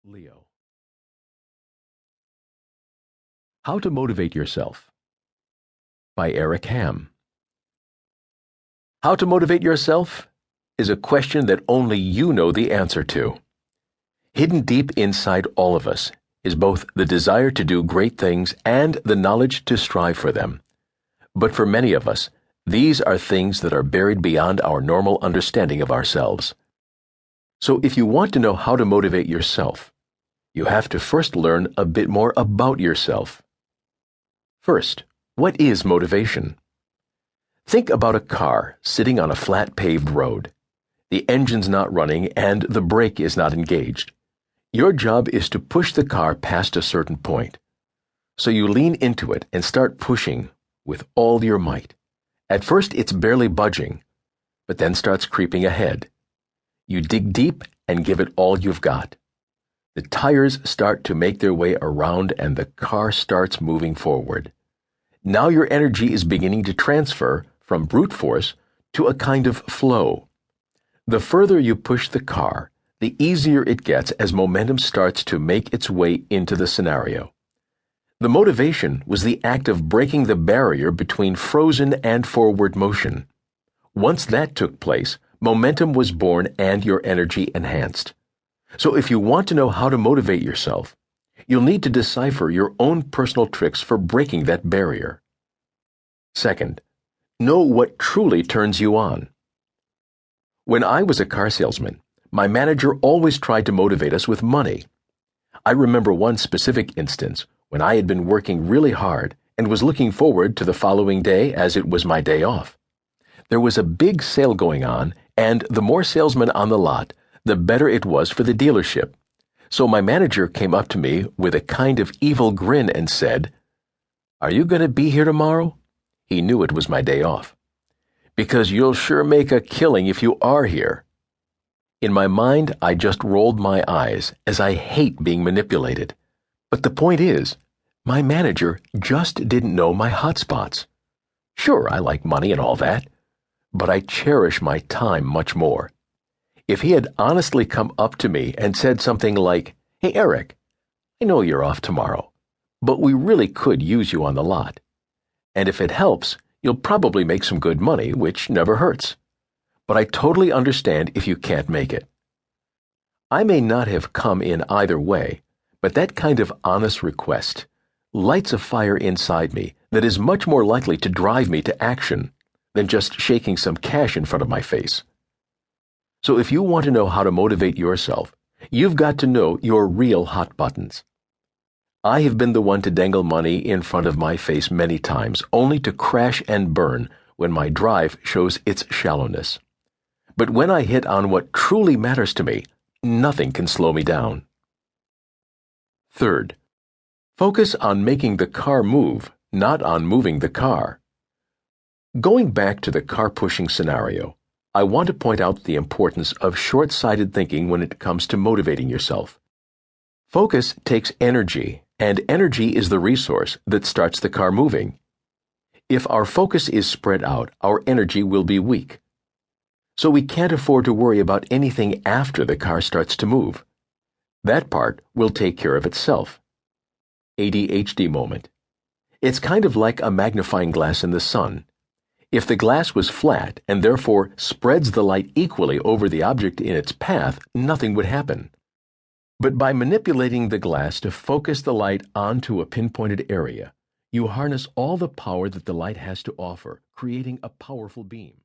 Leo. How to Motivate Yourself by Hamm. How to motivate yourself is a question that only you know the answer to. Hidden deep inside all of us is both the desire to do great things and the knowledge to strive for them. But for many of us, these are things that are buried beyond our normal understanding of ourselves. So if you want to know how to motivate yourself, you have to first learn a bit more about yourself. First, what is motivation? Think about a car sitting on a flat paved road. The engine's not running and the brake is not engaged. Your job is to push the car past a certain point. So you lean into it and start pushing with all your might. At first it's barely budging, but then starts creeping ahead. You dig deep and give it all you've got. The tires start to make their way around and the car starts moving forward. Now your energy is beginning to transfer from brute force to a kind of flow. The further you push the car, the easier it gets as momentum starts to make its way into the scenario. The motivation was the act of breaking the barrier between frozen and forward motion. Once that took place, momentum was born and your energy enhanced. So if you want to know how to motivate yourself, you'll need to decipher your own personal tricks for breaking that barrier. Second, know what truly turns you on. When I was a car salesman, my manager always tried to motivate us with money. I remember one specific instance when I had been working really hard and was looking forward to the following day as it was my day off. There was a big sale going on, and the more salesmen on the lot, the better it was for the dealership. So my manager came up to me with a kind of evil grin and said, "Are you going to be here tomorrow?" He knew it was my day off. "Because you'll sure make a killing if you are here." In my mind, I just rolled my eyes, as I hate being manipulated. But the point is, my manager just didn't know my hot spots. Sure, I like money and all that, but I cherish my time much more. If he had honestly come up to me and said something like, "Hey Eric, I know you're off tomorrow, but we really could use you on the lot. And if it helps, you'll probably make some good money, which never hurts. But I totally understand if you can't make it." I may not have come in either way, but that kind of honest request lights a fire inside me that is much more likely to drive me to action than just shaking some cash in front of my face. So if you want to know how to motivate yourself, you've got to know your real hot buttons. I have been the one to dangle money in front of my face many times, only to crash and burn when my drive shows its shallowness. But when I hit on what truly matters to me, nothing can slow me down. Third, focus on making the car move, not on moving the car. Going back to the car pushing scenario, I want to point out the importance of short-sighted thinking when it comes to motivating yourself. Focus takes energy, and energy is the resource that starts the car moving. If our focus is spread out, our energy will be weak. So we can't afford to worry about anything after the car starts to move. That part will take care of itself. ADHD moment. It's kind of like a magnifying glass in the sun. If the glass was flat and therefore spreads the light equally over the object in its path, nothing would happen. But by manipulating the glass to focus the light onto a pinpointed area, you harness all the power that the light has to offer, creating a powerful beam.